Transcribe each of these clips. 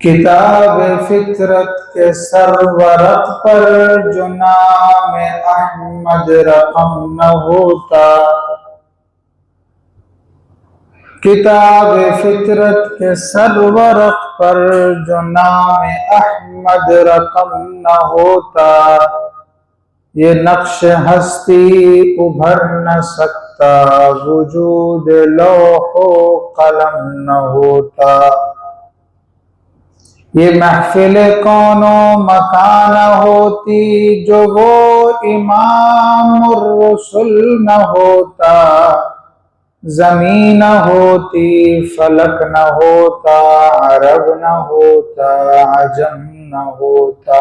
کتاب فطرت کے سرورت پر جو نام احمد رقم نہ ہوتا، کتاب فطرت کے سرورت پر جو نام احمد رقم نہ ہوتا، یہ نقش ہستی ابھر نہ سکتا، وجود لوح و قلم نہ ہوتا۔ یہ محفل کون و مکان نہ ہوتی، جو وہ امام الرسل نہ ہوتا، زمین نہ ہوتی، فلک نہ ہوتا، عرب نہ ہوتا، عجم نہ ہوتا۔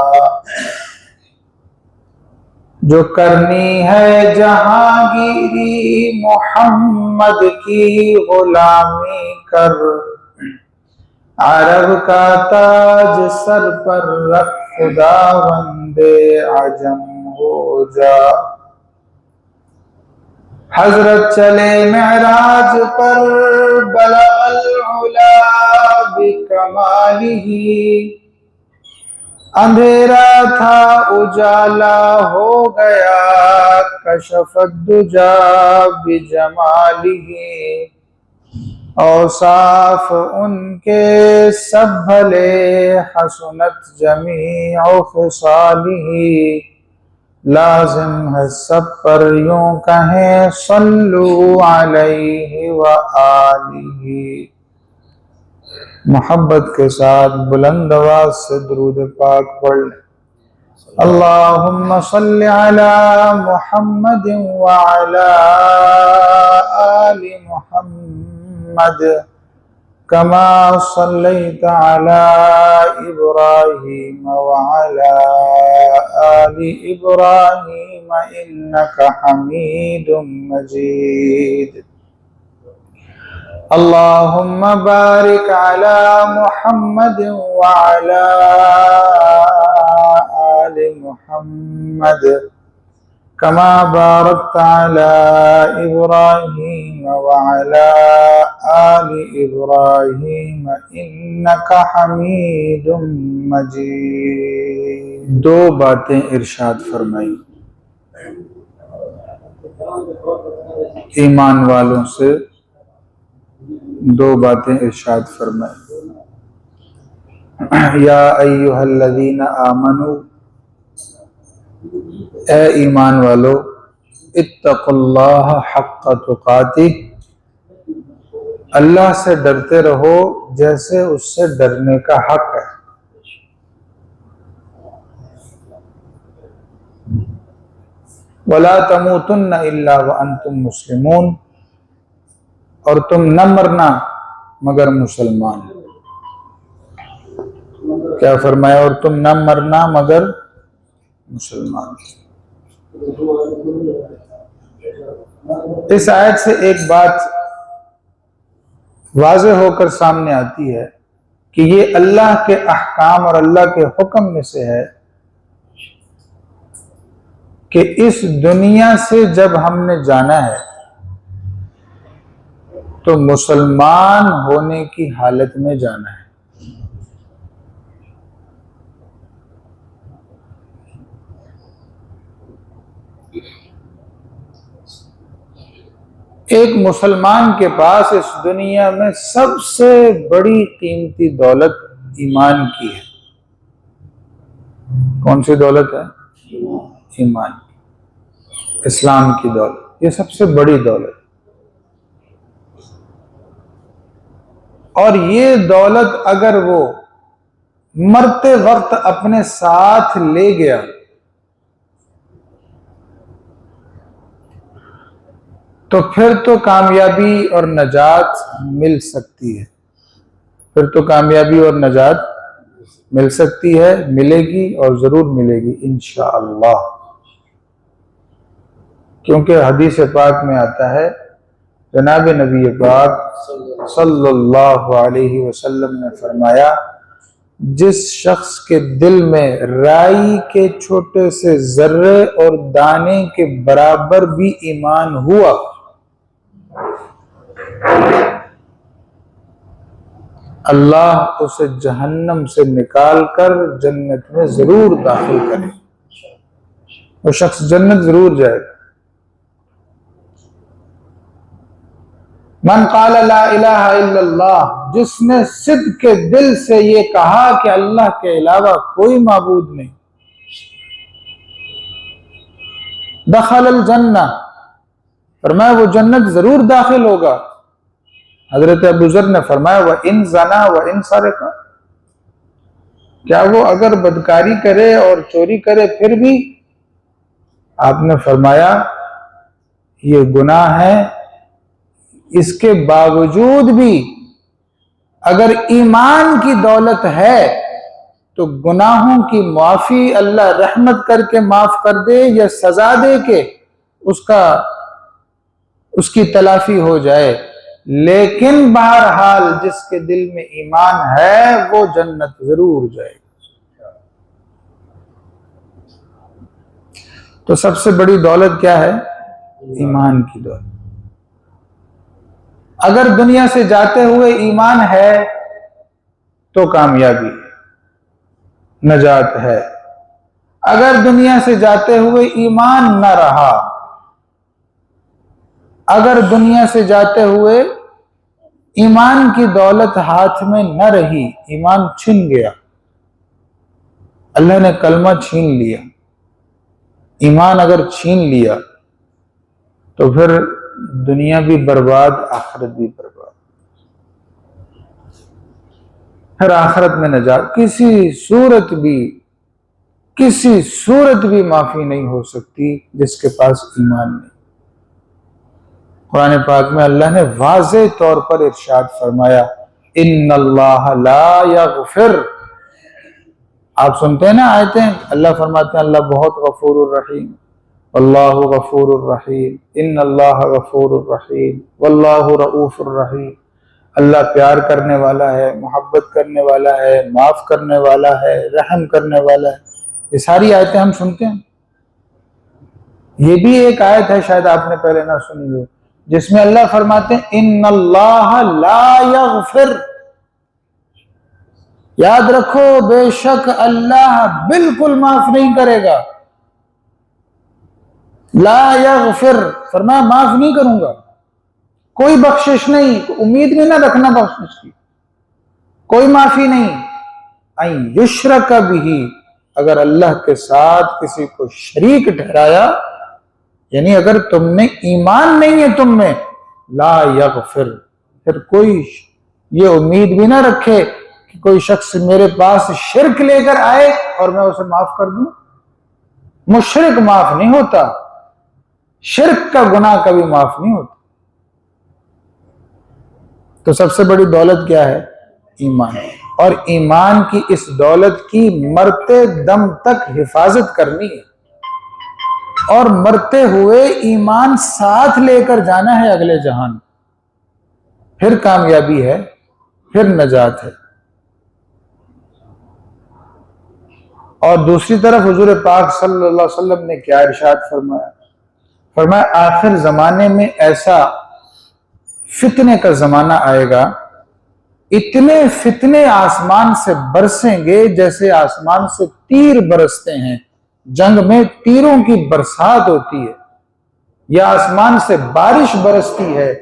جو کرنی ہے جہانگیری محمد کی غلامی کر، عرب کا تاج سر پر رکھ، خداوند عجم ہو جا۔ حضرت چلے معراج پر، بلغ العلا بکمالہ، اندھیرا تھا اجالا ہو گیا، کشف الدجا بجمالہ۔ اوصاف ان کے سب بھلے، حسنت جمیع خصالہ، لازم ہے سب پر یوں کہیں، صلو علیہ وآلہ۔ محبت کے ساتھ بلند آواز سے درود پاک پڑھ لیں۔ اللہم صلی علی محمد وعلی آل محمد، کما صلیت علی ابراہیم وعلی آل ابراہیم انک حمید مجید۔ اللہم بارک علی محمد وعلی آل محمد، کما بارکت علی ابراہیم وعلی آل ابراہیم انک حمید مجید۔ دو باتیں ارشاد فرمائی ایمان والوں سے، دو باتیں ارشاد فرمائی۔ یا ایھا الذین آمنوا، اے ایمان والو، اتقوا اللہ حق تقاتہ، اللہ سے ڈرتے رہو جیسے اس سے ڈرنے کا حق ہے۔ ولا تموتن الا وانتم مسلمون، اور تم نہ مرنا مگر مسلمان۔ کیا فرمایا؟ اور تم نہ مرنا مگر مسلمان۔ اس آیت سے ایک بات واضح ہو کر سامنے آتی ہے کہ یہ اللہ کے احکام اور اللہ کے حکم میں سے ہے کہ اس دنیا سے جب ہم نے جانا ہے تو مسلمان ہونے کی حالت میں جانا ہے۔ ایک مسلمان کے پاس اس دنیا میں سب سے بڑی قیمتی دولت ایمان کی ہے۔ کون سی دولت ہے؟ ایمان، اسلام کی دولت، یہ سب سے بڑی دولت۔ اور یہ دولت اگر وہ مرتے وقت اپنے ساتھ لے گیا تو پھر تو کامیابی اور نجات مل سکتی ہے، پھر تو کامیابی اور نجات مل سکتی ہے، ملے گی اور ضرور ملے گی انشاءاللہ۔ کیونکہ حدیث پاک میں آتا ہے، جناب نبی پاک صلی اللہ علیہ وسلم نے فرمایا، جس شخص کے دل میں رائی کے چھوٹے سے ذرے اور دانے کے برابر بھی ایمان ہوا اللہ اسے جہنم سے نکال کر جنت میں ضرور داخل کرے، وہ شخص جنت ضرور جائے گا۔ من قال لا الہ الا اللہ، جس نے صدق کے دل سے یہ کہا کہ اللہ کے علاوہ کوئی معبود نہیں، دخل الجنہ، فرمایا وہ جنت ضرور داخل ہوگا۔ حضرت ابو ذر نے فرمایا وَإِن زَنَا وَإِن سَرِقَ، کیا وہ اگر بدکاری کرے اور چوری کرے پھر بھی؟ آپ نے فرمایا یہ گناہ ہے، اس کے باوجود بھی اگر ایمان کی دولت ہے تو گناہوں کی معافی اللہ رحمت کر کے معاف کر دے یا سزا دے کے اس کی تلافی ہو جائے، لیکن بہرحال جس کے دل میں ایمان ہے وہ جنت ضرور جائے گا۔ تو سب سے بڑی دولت کیا ہے؟ ایمان کی دولت۔ اگر دنیا سے جاتے ہوئے ایمان ہے تو کامیابی ہے، نجات ہے۔ اگر دنیا سے جاتے ہوئے ایمان نہ رہا، اگر دنیا سے جاتے ہوئے ایمان کی دولت ہاتھ میں نہ رہی، ایمان چھن گیا، اللہ نے کلمہ چھین لیا، ایمان اگر چھین لیا تو پھر دنیا بھی برباد، آخرت بھی برباد۔ پھر آخرت میں نجات کسی صورت بھی معافی نہیں ہو سکتی جس کے پاس ایمان نہیں۔ قرآن پاک میں اللہ نے واضح طور پر ارشاد فرمایا ان اللہ لا یغفر، آپ سنتے ہیں نا آیتیں، اللہ فرماتے ہیں اللہ بہت غفور الرحیم، واللہ غفور الرحیم، ان اللہ غفور الرحیم واللہ رؤوف الرحیم، اللہ پیار کرنے والا ہے، محبت کرنے والا ہے، معاف کرنے والا ہے، رحم کرنے والا ہے۔ یہ ساری آیتیں ہم سنتے ہیں۔ یہ بھی ایک آیت ہے شاید آپ نے پہلے نہ سنی ہو، جس میں اللہ فرماتے ہیں ان اللہ لا یغفر، یاد رکھو بے شک اللہ بالکل معاف نہیں کرے گا۔ لا یغفر فرمایا معاف نہیں کروں گا، کوئی بخشش نہیں، امید بھی نہ رکھنا بخشش کی، کوئی معافی نہیں۔ ان یشرک بہ، اگر اللہ کے ساتھ کسی کو شریک ٹھہرایا، یعنی اگر تم نے ایمان نہیں ہے تم میں، لا یغفر، پھر کوئی یہ امید بھی نہ رکھے کہ کوئی شخص میرے پاس شرک لے کر آئے اور میں اسے معاف کر دوں۔ مشرک معاف نہیں ہوتا، شرک کا گناہ کبھی معاف نہیں ہوتا۔ تو سب سے بڑی دولت کیا ہے؟ ایمان، اور ایمان کی اس دولت کی مرتے دم تک حفاظت کرنی ہے، اور مرتے ہوئے ایمان ساتھ لے کر جانا ہے اگلے جہان، پھر کامیابی ہے، پھر نجات ہے۔ اور دوسری طرف حضور پاک صلی اللہ علیہ وسلم نے کیا ارشاد فرمایا؟ فرمایا آخر زمانے میں ایسا فتنے کا زمانہ آئے گا، اتنے فتنے آسمان سے برسیں گے جیسے آسمان سے تیر برستے ہیں، جنگ میں تیروں کی برسات ہوتی ہے، یا آسمان سے بارش برستی ہے،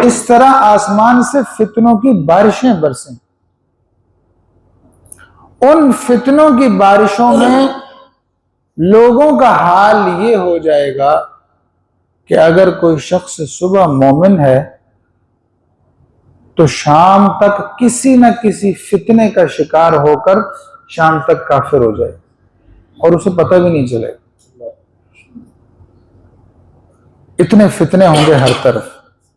اس طرح آسمان سے فتنوں کی بارشیں برسیں۔ ان فتنوں کی بارشوں میں لوگوں کا حال یہ ہو جائے گا کہ اگر کوئی شخص صبح مومن ہے تو شام تک کسی نہ کسی فتنے کا شکار ہو کر شام تک کافر ہو جائے اور اسے پتہ بھی نہیں چلے۔ اتنے فتنے ہوں گے ہر طرف،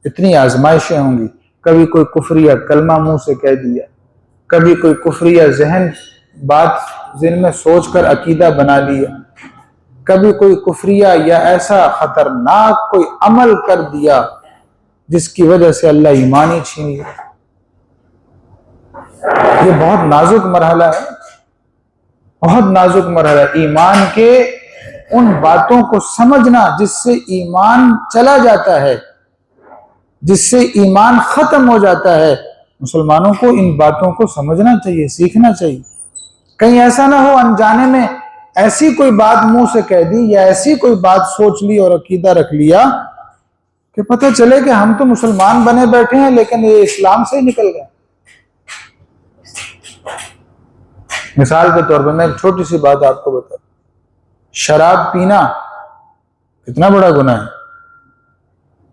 اتنی آزمائشیں ہوں گی، کبھی کوئی کفریہ کلمہ منہ سے کہہ دیا، کبھی کوئی کفریہ بات ذہن میں سوچ کر عقیدہ بنا لیا، کبھی کوئی کفریہ یا ایسا خطرناک کوئی عمل کر دیا جس کی وجہ سے اللہ ایمان ہی چھین لیا۔ یہ بہت نازک مرحلہ ہے، بہت نازک مرحلہ ہے۔ ایمان کے ان باتوں کو سمجھنا جس سے ایمان چلا جاتا ہے، جس سے ایمان ختم ہو جاتا ہے، مسلمانوں کو ان باتوں کو سمجھنا چاہیے، سیکھنا چاہیے. کہیں ایسا نہ ہو انجانے میں ایسی کوئی بات منہ سے کہہ دی یا ایسی کوئی بات سوچ لی اور عقیدہ رکھ لیا کہ پتہ چلے کہ ہم تو مسلمان بنے بیٹھے ہیں لیکن یہ اسلام سے ہی نکل گئے. مثال کے طور پر میں ایک چھوٹی سی بات آپ کو بتا دوں. شراب پینا کتنا بڑا گناہ ہے؟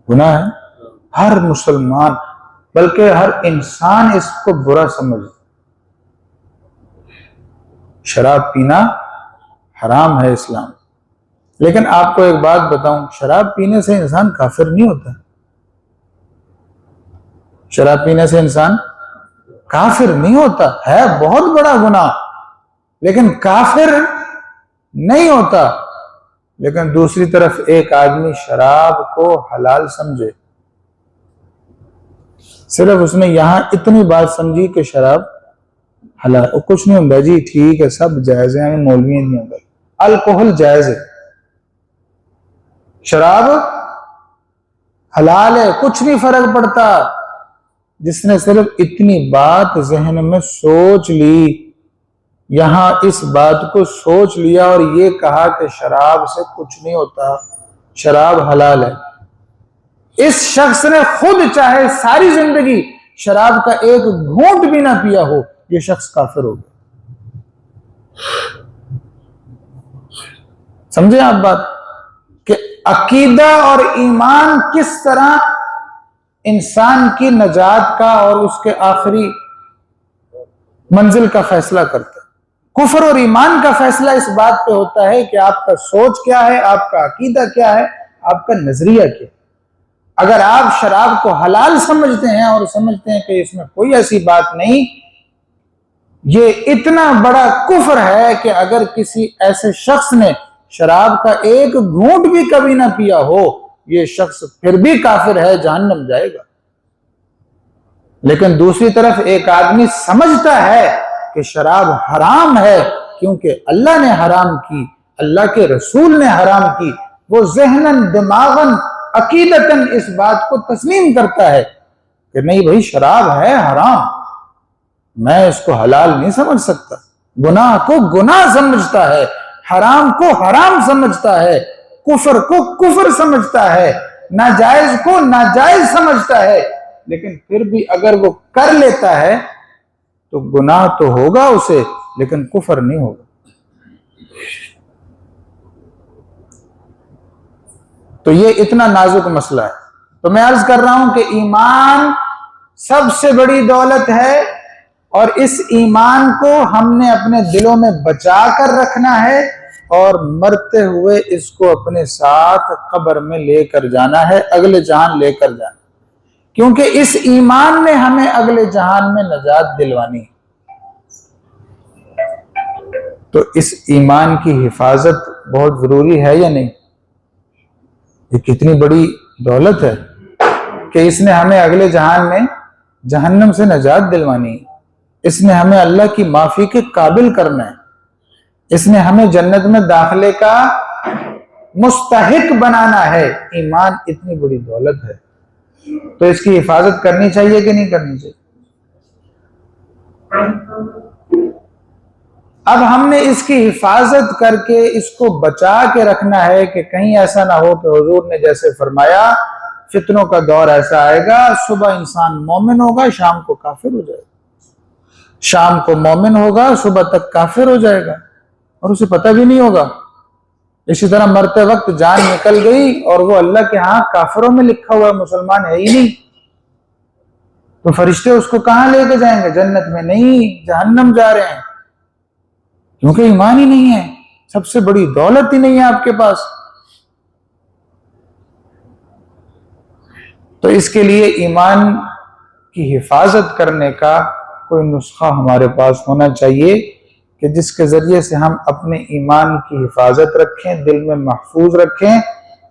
گناہ ہے. ہر مسلمان بلکہ ہر انسان اس کو برا سمجھے. شراب پینا حرام ہے اسلام. لیکن آپ کو ایک بات بتاؤں، شراب پینے سے انسان کافر نہیں ہوتا. شراب پینے سے انسان کافر نہیں ہوتا. ہے بہت بڑا گناہ لیکن کافر نہیں ہوتا. لیکن دوسری طرف ایک آدمی شراب کو حلال سمجھے، صرف اس نے یہاں اتنی بات سمجھی کہ شراب حلال، کچھ نہیں ہوتا جی، ٹھیک ہے سب جائز ہے، مولوی نہیں ہوتا، الکوہل جائز ہے، شراب حلال ہے، کچھ نہیں فرق پڑتا. جس نے صرف اتنی بات ذہن میں سوچ لی، یہاں اس بات کو سوچ لیا اور یہ کہا کہ شراب سے کچھ نہیں ہوتا، شراب حلال ہے، اس شخص نے خود چاہے ساری زندگی شراب کا ایک گھونٹ بھی نہ پیا ہو، یہ شخص کافر ہو گیا. سمجھے آپ بات کہ عقیدہ اور ایمان کس طرح انسان کی نجات کا اور اس کے آخری منزل کا فیصلہ کرتا ہے. کفر اور ایمان کا فیصلہ اس بات پہ ہوتا ہے کہ آپ کا سوچ کیا ہے، آپ کا عقیدہ کیا ہے، آپ کا نظریہ کیا ہے. اگر آپ شراب کو حلال سمجھتے ہیں اور سمجھتے ہیں کہ اس میں کوئی ایسی بات نہیں، یہ اتنا بڑا کفر ہے کہ اگر کسی ایسے شخص نے شراب کا ایک گھونٹ بھی کبھی نہ پیا ہو، یہ شخص پھر بھی کافر ہے، جہنم جائے گا. لیکن دوسری طرف ایک آدمی سمجھتا ہے کہ شراب حرام ہے کیونکہ اللہ نے حرام کی، اللہ کے رسول نے حرام کی، وہ ذہناً دماغاً عقیدتاً اس بات کو تسلیم کرتا ہے کہ نہیں بھائی شراب ہے حرام، میں اس کو حلال نہیں سمجھ سکتا. گناہ کو گناہ سمجھتا ہے، حرام کو حرام سمجھتا ہے، کفر کو کفر سمجھتا ہے، ناجائز کو ناجائز سمجھتا ہے. لیکن پھر بھی اگر وہ کر لیتا ہے تو گناہ تو ہوگا اسے، لیکن کفر نہیں ہوگا. تو یہ اتنا نازک مسئلہ ہے. تو میں عرض کر رہا ہوں کہ ایمان سب سے بڑی دولت ہے، اور اس ایمان کو ہم نے اپنے دلوں میں بچا کر رکھنا ہے اور مرتے ہوئے اس کو اپنے ساتھ قبر میں لے کر جانا ہے، اگلے جہان لے کر جانا، کیونکہ اس ایمان نے ہمیں اگلے جہان میں نجات دلوانی ہے. تو اس ایمان کی حفاظت بہت ضروری ہے یا نہیں؟ یہ کتنی بڑی دولت ہے کہ اس نے ہمیں اگلے جہان میں جہنم سے نجات دلوانی ہے، اس نے ہمیں اللہ کی معافی کے قابل کرنا ہے، اس نے ہمیں جنت میں داخلے کا مستحق بنانا ہے. ایمان اتنی بڑی دولت ہے تو اس کی حفاظت کرنی چاہیے کہ نہیں کرنی چاہیے؟ اب ہم نے اس کی حفاظت کر کے اس کو بچا کے رکھنا ہے کہ کہیں ایسا نہ ہو کہ حضور نے جیسے فرمایا فتنوں کا دور ایسا آئے گا، صبح انسان مومن ہوگا شام کو کافر ہو جائے گا، شام کو مومن ہوگا صبح تک کافر ہو جائے گا اور اسے پتہ بھی نہیں ہوگا. اسی طرح مرتے وقت جان نکل گئی اور وہ اللہ کے ہاں کافروں میں لکھا ہوا مسلمان ہے ہی نہیں، تو فرشتے اس کو کہاں لے کے جائیں گے؟ جنت میں نہیں، جہنم جا رہے ہیں، کیونکہ ایمان ہی نہیں ہے. سب سے بڑی دولت ہی نہیں ہے آپ کے پاس. تو اس کے لیے ایمان کی حفاظت کرنے کا کوئی نسخہ ہمارے پاس ہونا چاہیے کہ جس کے ذریعے سے ہم اپنے ایمان کی حفاظت رکھیں، دل میں محفوظ رکھیں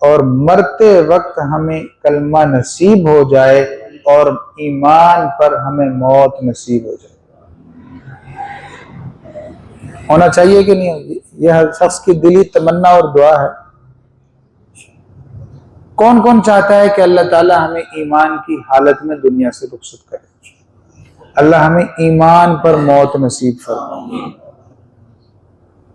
اور مرتے وقت ہمیں کلمہ نصیب ہو جائے اور ایمان پر ہمیں موت نصیب ہو جائے. ہونا چاہیے کہ نہیں؟ یہ ہر شخص کی دلی تمنا اور دعا ہے. کون کون چاہتا ہے کہ اللہ تعالی ہمیں ایمان کی حالت میں دنیا سے رخصت کرے؟ اللہ ہمیں ایمان پر موت نصیب فرمائے،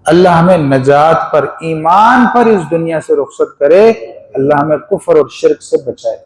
اللہ ہمیں نجات پر، ایمان پر اس دنیا سے رخصت کرے، اللہ ہمیں کفر اور شرک سے بچائے۔